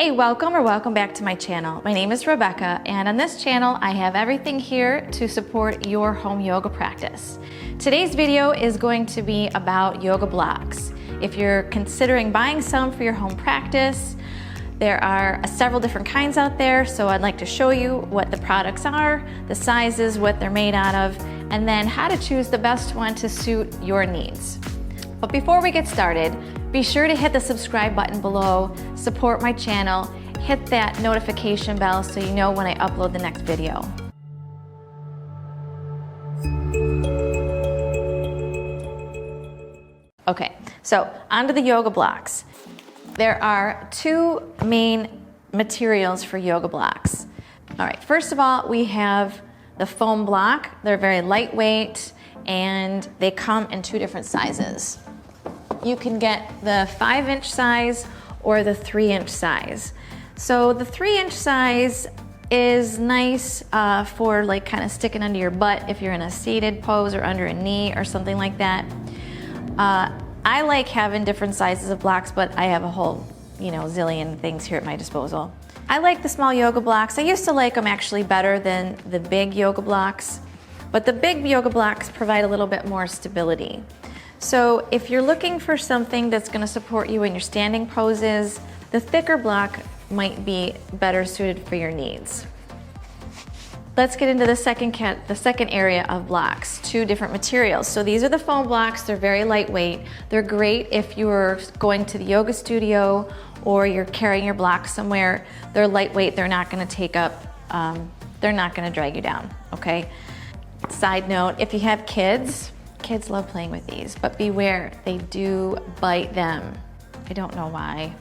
Hey, welcome back to my channel. My name is Rebecca, and on this channel I have everything here to support your home yoga practice. Today's video is going to be about yoga blocks. If you're considering buying some for your home practice, there are several different kinds out there, so I'd like to show you what the products are, the sizes, what they're made out of, and then how to choose the best one to suit your needs. But before we get started, be sure to hit the subscribe button below, support my channel, hit that notification bell so you know when I upload the next video. Okay, so onto the yoga blocks. There are two main materials for yoga blocks. All right, first of all, we have the foam block. They're very lightweight and they come in two different sizes. You can get the 5-inch size or the 3-inch size. So the 3-inch size is nice for like kind of sticking under your butt if you're in a seated pose or under a knee or something like that. I like having different sizes of blocks, but I have a whole, zillion things here at my disposal. I like the small yoga blocks. I used to like them actually better than the big yoga blocks, but the big yoga blocks provide a little bit more stability. So if you're looking for something that's going to support you in your standing poses, the thicker block might be better suited for your needs. Let's get into the second area of blocks, two different materials. So these are the foam blocks. They're very lightweight. They're great if you're going to the yoga studio or you're carrying your blocks somewhere. They're lightweight. They're not going to take up, they're not going to drag you down, okay? Side note, if you have kids love playing with these, but beware, they do bite them. I don't know why.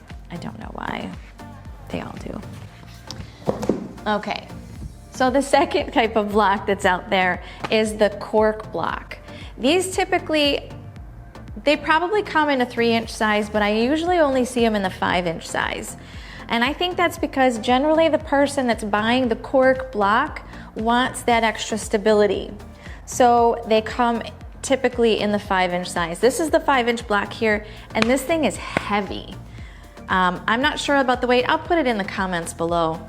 They all do. Okay, so the second type of block that's out there is the cork block. These typically, they probably come in a 3-inch size, but I usually only see them in the 5-inch size. And I think that's because generally the person that's buying the cork block wants that extra stability. So they come typically in the 5-inch size. This is the 5-inch block here, and this thing is heavy. I'm not sure about the weight. I'll put it in the comments below.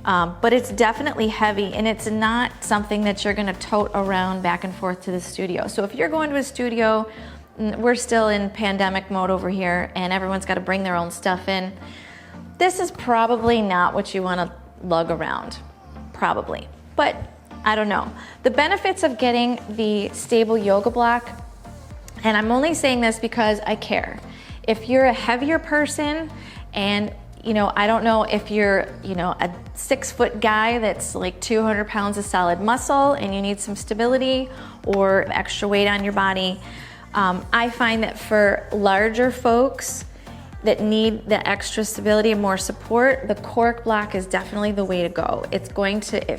But it's definitely heavy, and it's not something that you're gonna tote around back and forth to the studio. So if you're going to a studio, we're still in pandemic mode over here, and everyone's gotta bring their own stuff in. This is probably not what you wanna lug around, probably. But I don't know. The benefits of getting the stable yoga block, and I'm only saying this because I care. If you're a heavier person and I don't know if you're a 6-foot guy that's like 200 pounds of solid muscle and you need some stability or extra weight on your body, I find that for larger folks that need the extra stability and more support, the cork block is definitely the way to go. It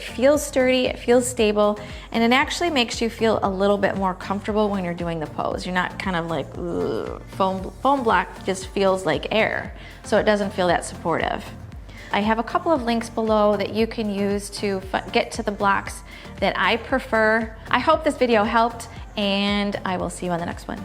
feels sturdy, it feels stable, and it actually makes you feel a little bit more comfortable when you're doing the pose. You're not kind of like, ugh. Foam block just feels like air, so it doesn't feel that supportive. I have a couple of links below that you can use to get to the blocks that I prefer. I hope this video helped, and I will see you on the next one.